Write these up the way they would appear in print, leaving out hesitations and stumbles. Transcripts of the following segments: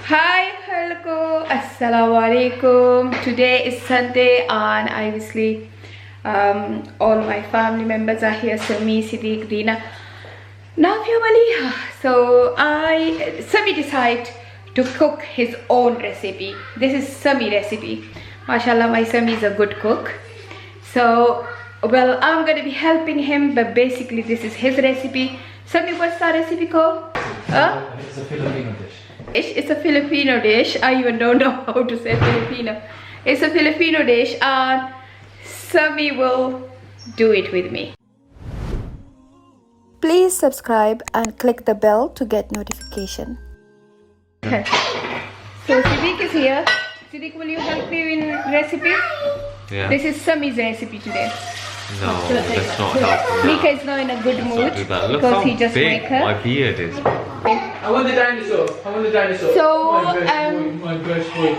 Hi, hello, assalamu alaikum. Today is Sunday and obviously all my family members are here. So me, Siddiq, Dina, Nafia, Maliha. So Sami decide to cook his own recipe. This is Sami recipe. Mashallah, my Sami is a good cook. So well, I'm gonna be helping him, but basically this is his recipe. Sami, what's the recipe called? It's a Filipino dish. It's a Filipino dish. I even don't know how to say Filipino. It's a Filipino dish and Sami will do it with me. Please subscribe and click the bell to get notification. So Siddiq is here. Siddiq, will you help me in recipe? Yeah. This is Sami's recipe today. No, that's not helpful. Mika is not in a good mood Look because how he just big woke up. my beard is. I want the dinosaur. I want the dinosaur. So, my best boy.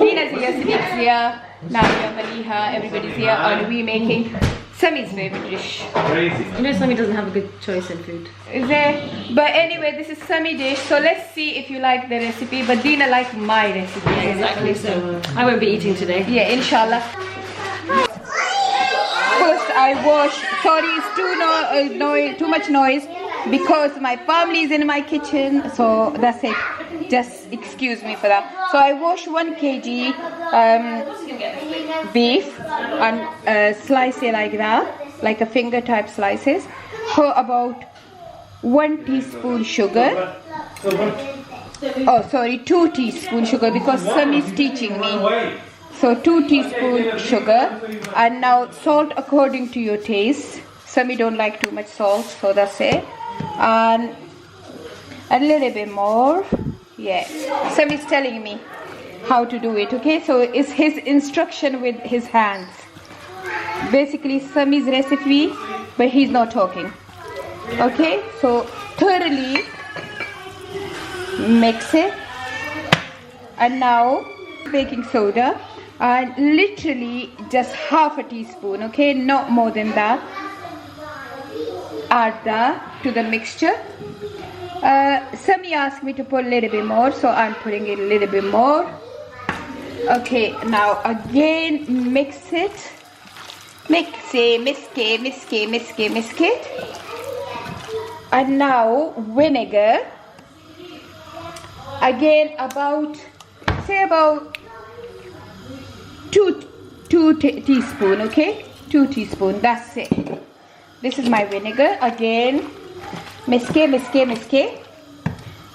Dina's here, Siddiq's here, Nadia, Maliha, everybody's here, and we making Sami's favorite dish. Crazy. You know Sami doesn't have a good choice in food. Is there? But anyway, this is Sami dish. So let's see if you like the recipe. But Dina likes my recipe. Exactly, so I won't be eating today. Yeah, inshallah. First, I wash. Sorry, it's too much noise because my family is in my kitchen. So that's it. Just excuse me for that. So I wash 1 kg beef and slice it like that, like a finger type slices. For about 1 teaspoon sugar. Oh, sorry, 2 teaspoon sugar because Sami is teaching me. So 2 teaspoon sugar, and now salt according to your taste. Sami don't like too much salt, so that's it. And a little bit more. Yeah, Sami is telling me how to do it. Okay, so it's his instruction with his hands. Basically Sami's recipe, but he's not talking. Okay, so thoroughly mix it, and now baking soda. And literally just half a teaspoon, okay, not more than that. Add that to the mixture. Sami asked me to put a little bit more, so I'm putting it a little bit more. Okay, now again mix it. Mix it. And now vinegar. Again about 2 teaspoon, okay, 2 teaspoon, that's it. This is my vinegar. Again miske.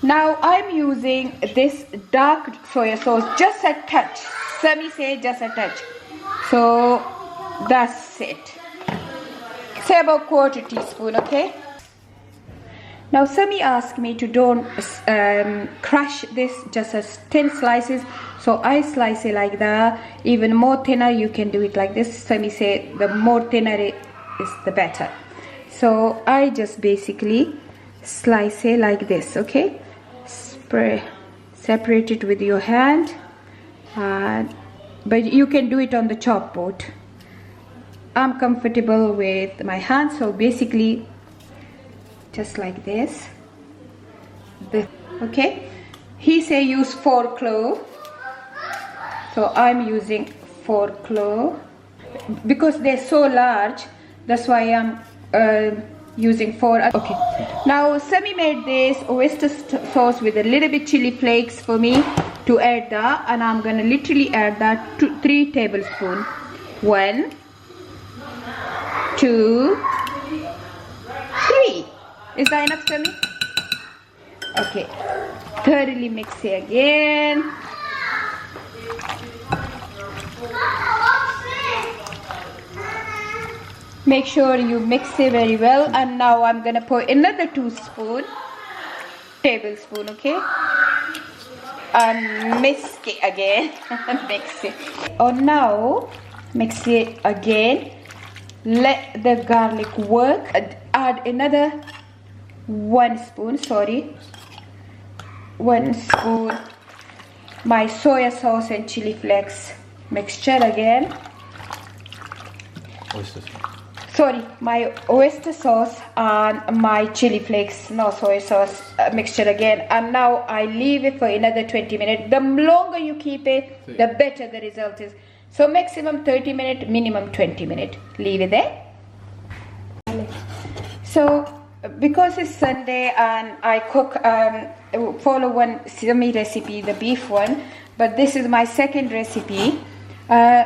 Now I'm using this dark soya sauce, just a touch. Sami said just a touch, so that's it. Say about 1/4 teaspoon, okay. Now Sami asked me to don't crush this, just as thin slices. So I slice it like that. Even more thinner, you can do it like this. Sami said the more thinner it is, the better. So I just basically slice it like this, okay. Separate it with your hand, but you can do it on the chop board. I'm comfortable with my hand, so basically just like this. Okay, he say use 4 cloves, so I'm using 4 cloves because they're so large. That's why I'm using 4. Okay, now Sami made this oyster sauce with a little bit chili flakes for me to add that, and I'm gonna literally add that to 3 tablespoons. 1, 2, 3. Is that enough, Sami? Okay, thoroughly mix it again. Make sure you mix it very well. And now I'm gonna put another 2 tablespoon, okay? And mix it again. Mix it. Oh, now mix it again. Let the garlic work. Add another 1 spoon, 1 spoon my soya sauce and chili flakes mixture again. Oyster sauce. sorry, my oyster sauce and my chili flakes, no soy sauce mixture again. And now I leave it for another 20 minutes. The longer you keep it, the better the result is. So maximum 30 minutes, minimum 20 minutes. Leave it there. So because it's Sunday and I cook, follow one Sami recipe, the beef one, but this is my second recipe,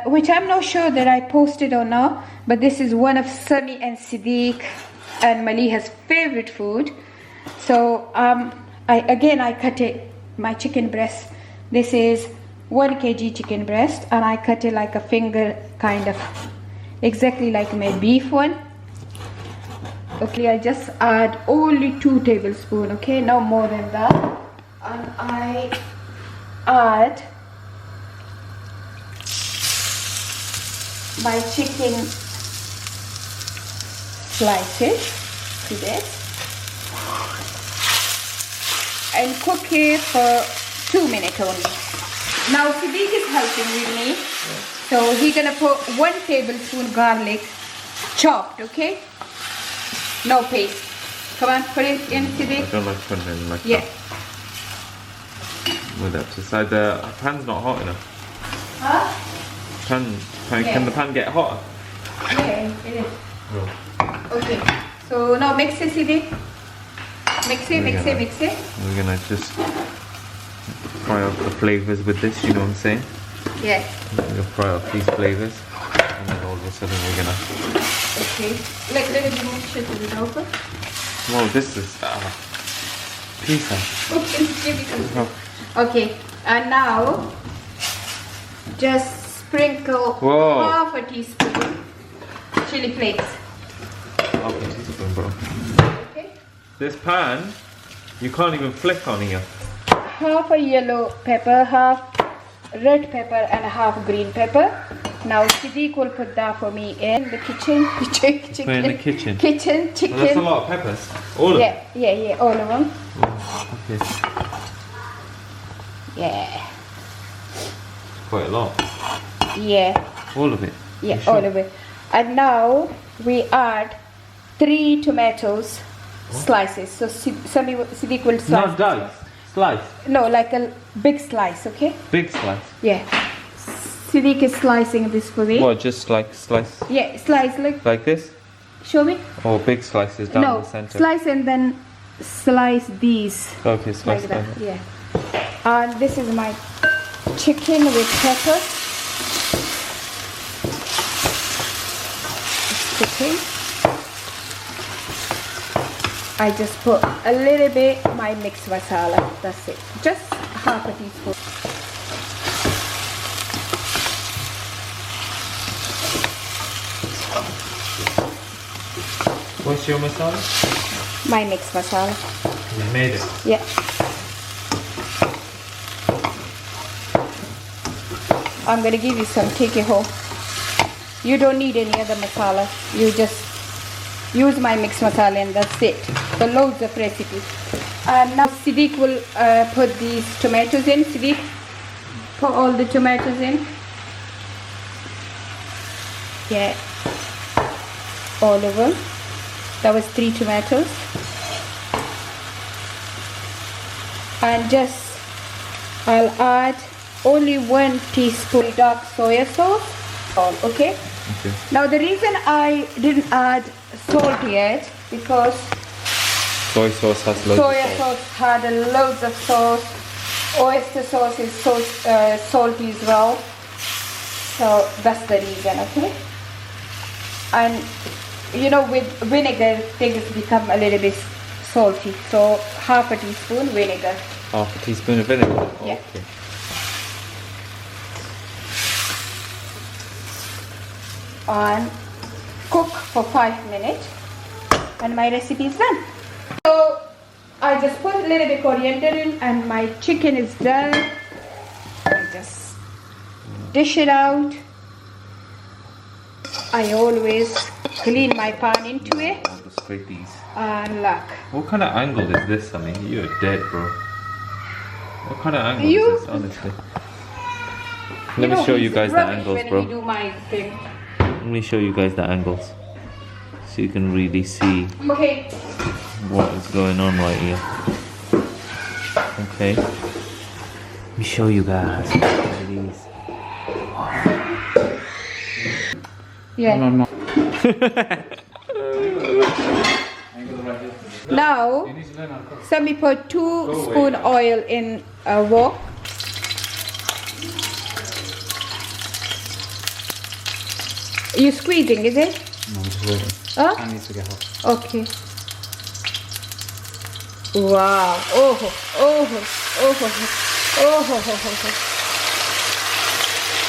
which I'm not sure that I posted or not, but this is one of Sami and Siddiq and Maliha's favorite food. So I cut it, my chicken breast. This is 1 kg chicken breast, and I cut it like a finger, kind of exactly like my beef one. Okay, I just add only 2 tablespoons, okay, no more than that. And I add my chicken slices to this and cook it for 2 minutes only. Now Siddiq is helping with me, so he's gonna put 1 tablespoon garlic chopped, okay? No paste. Come on, put it in, Siddiq. I don't like putting it in like yeah. that. Move that to the side. The pan's not hot enough. Huh? Can the pan get hotter? Yeah, it is. No. Okay. So now mix it, Siddiq. Mix it. We're gonna just fry off the flavors with this, you know what I'm saying? Yeah. We're gonna fry off these flavors, and then all of a sudden we're gonna... Okay. Let it mix it with over. Whoa, this is... pizza. Okay, give me some. Oh. Okay, and now just sprinkle half a teaspoon chili flakes. Half a teaspoon, bro. Okay. This pan, you can't even flick on here. Half a yellow pepper, half red pepper, and half green pepper. Now Siddiq will put that for me in the kitchen. Put in the kitchen. Kitchen, chicken. Well, that's a lot of peppers. All of them? Yeah, all of them. Okay. Yeah. Quite a lot. Yeah. All of it? Yeah, Sure? all of it. And now we add 3 tomatoes slices. So Siddiq will slice. Not dice. Slice. No, like a big slice, okay? Big slice. Yeah. Siddiq is slicing this for me. What, just like slice? Yeah, slice Like this? Show me. Or big slices down No, the center? slice and then slice these. Okay, slice Like that, down. yeah. And this is my chicken with pepper. Chicken. I just put a little bit my mixed masala. That's it. Just half a teaspoon. What's your masala? My mixed masala. You made it. Yeah. I'm gonna give you some take it home. You don't need any other masala. You just use my mixed masala and that's it. So loads of recipes. Now Siddiq will put these tomatoes in. Siddiq, put all the tomatoes in. Yeah. All of them. That was 3 tomatoes. And just I'll add only 1 teaspoon dark soya sauce. Okay? Okay. Now the reason I didn't add salt yet because Soy sauce has loads soya of salt. sauce had a loads of sauce. Oyster sauce is so salty as well. So that's the reason, okay? And you know, with vinegar things become a little bit salty. So half a teaspoon vinegar. Half a teaspoon of vinegar? Yeah. Okay. And cook for 5 minutes and my recipe is done. So I just put a little bit coriander in and my chicken is done. I just dish it out. I always clean my pan into it. I'll just scrape these. And look. What kind of angle is this, Sammy? You're dead, bro. What kind of angle You- is this, honestly? Let me show you guys the angles, when bro. we do my thing. Let me show you guys the angles. so you can really see Okay. what is going on right here. Okay. Let me show you guys. Look at these. Yeah. No. Now, Sami put 2 spoon oil in a wok. You squeezing, is it? No, I'm just waiting. Huh? I need to get hot. Okay. Wow.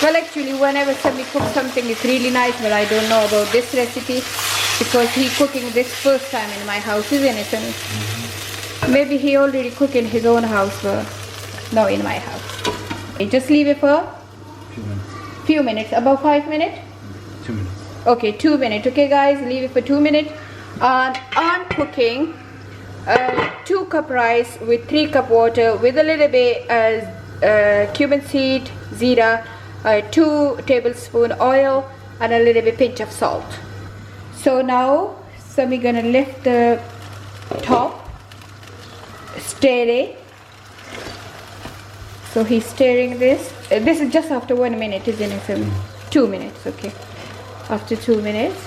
Well, actually, whenever Sami cooks something, it's really nice, but I don't know about this recipe because he cooking this first time in my house, isn't it, Sami? Maybe he already cook in his own house, but no, in my house. Okay, just leave it for few minutes, about 5 minutes. 2 minutes. Okay, 2 minutes. Okay, guys, leave it for 2 minutes. I'm cooking 2 cup rice with 3 cup water with a little bit cumin seed, zira, 2 tablespoon oil, and a little bit pinch of salt. So now, Sami gonna lift the top, stir it. So he's stirring this. This is just after 1 minute, isn't it, Sami? 2 minutes, okay. After 2 minutes,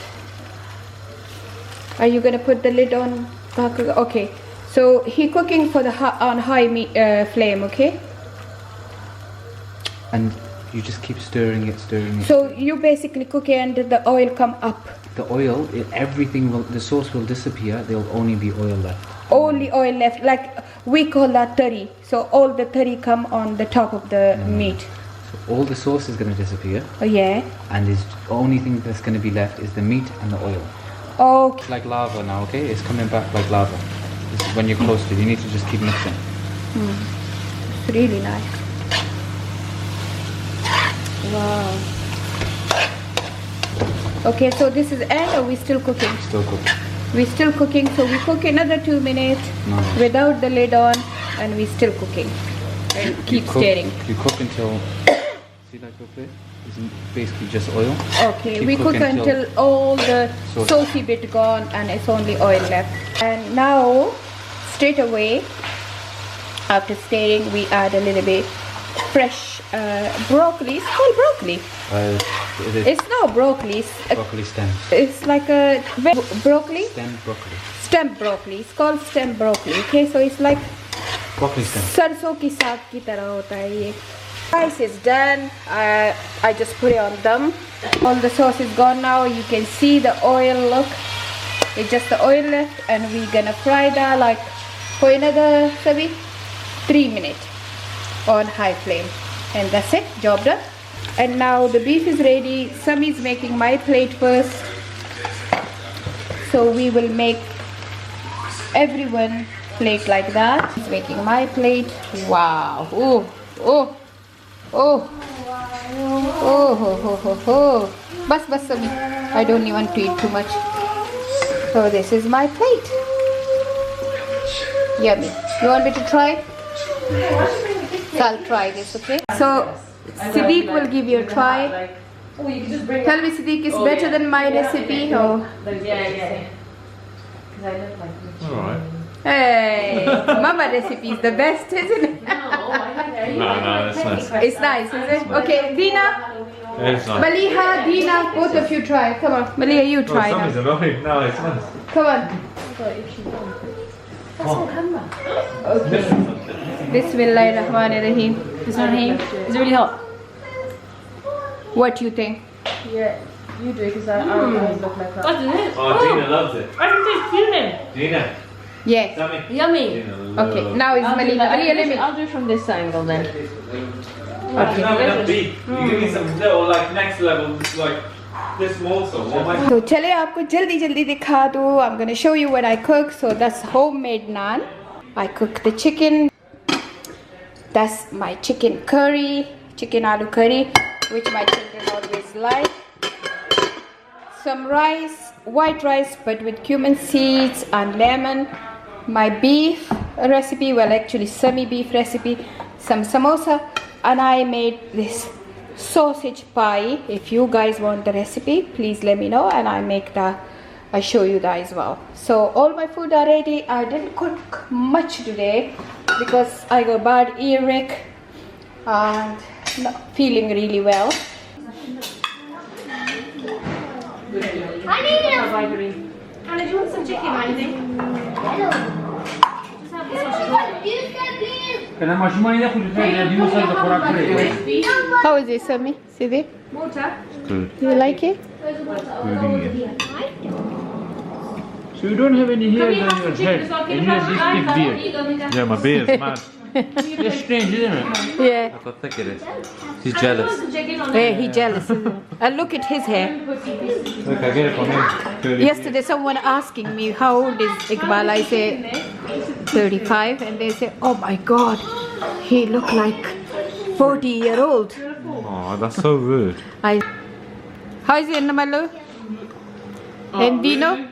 are you gonna put the lid on? Okay, so he cooking for the on high flame, okay? And you just keep stirring it. So you basically cook it and the oil come up. The oil, the sauce will disappear. There'll only be oil left. Only oil left, like we call that tari. So all the tari come on the top of the meat. So all the sauce is going to disappear. Oh yeah. And the only thing that's going to be left is the meat and the oil. Okay. It's like lava now, okay? It's coming back like lava. This is when you're close to it. You need to just keep mixing. It's really nice. Wow. Okay, so this is end, or we still cooking? Still cooking. We still cooking, so we cook another 2 minutes without the lid on, and we still cooking. And keep stirring. You cook until see like your plate? It's basically just oil. Okay, we cook until all the saucy bit gone and it's only oil left. And now, straight away, after stirring, we add a little bit fresh broccoli. It's called broccoli. It's not broccoli. Broccoli stems. It's like a broccoli. Stem broccoli. Stem broccoli. It's called stem broccoli. Okay, so it's like broccoli stem. सरसों की साग की तरह होता है ये. Rice is done. I just put it on dum. All the sauce is gone now. You can see the oil. Look, it's just the oil left, and we're gonna fry that like for another 3 minutes on high flame, and that's it. Job done. And now the beef is ready. Sami's making my plate first, so we will make everyone plate like that. He's making my plate. Wow. Oh, oh, oh, oh. Bas, Sami. I don't even want to eat too much. So this is my plate. Yummy. You want me to try? So I'll try this, okay? So Siddiq will give you a try. Tell me, Siddiq, is better than my recipe? Or? Yeah. Alright. Hey, Mama recipe is the best, isn't it? No, it's nice. It's nice, isn't it? Okay, Dina, It's nice. Maliha, Dina, both of you try. Come on, Maliha, you try now. annoying. No, it's nice. Come on. Okay. Bismillahirrahmanirrahim. Bismillahirrahim. Is it really hot? What do you think? Yeah, you do because I always look like that. What is it? Oh, Gina loves it. I can taste cumin. Gina, Yes. Sammy. Yummy. Gina loves Okay, it. now it's Maliha. Maliha, let me. I'll do it from this angle then. I don't have enough beef. You give me some little, like, next level, like, this morsel. What am I? So चले आपको जल्दी जल्दी दिखा दूँ. I'm gonna show you what I cook. So that's homemade naan. I cook the chicken. That's my chicken curry, chicken aloo curry, which my children always like. Some rice, white rice, but with cumin seeds and lemon. My beef recipe, well actually semi beef recipe, some samosa, and I made this sausage pie. If you guys want the recipe, please let me know, and I make the I show you guys well. So all my food are ready. I didn't cook much today because I got bad earache and not feeling really well. Anna, do you want some chicken or anything? Just have this one. How is it, Sammy? See it? Water. Good. Do you like it? So you don't have any hairs Can we on have your some head, chicken? So and you have this thick beard. Yeah, my beard is mad. It's strange, isn't it? Yeah. Look how thick it is. He's jealous. Yeah, he's jealous. Isn't he? And look at his hair. Look, I get it from him. Yesterday, someone asking me how old is Iqbal. I say 35, and they say, "Oh my God, he look like 40-year-old." Oh, that's so rude. How is it, Namalu? And Dino?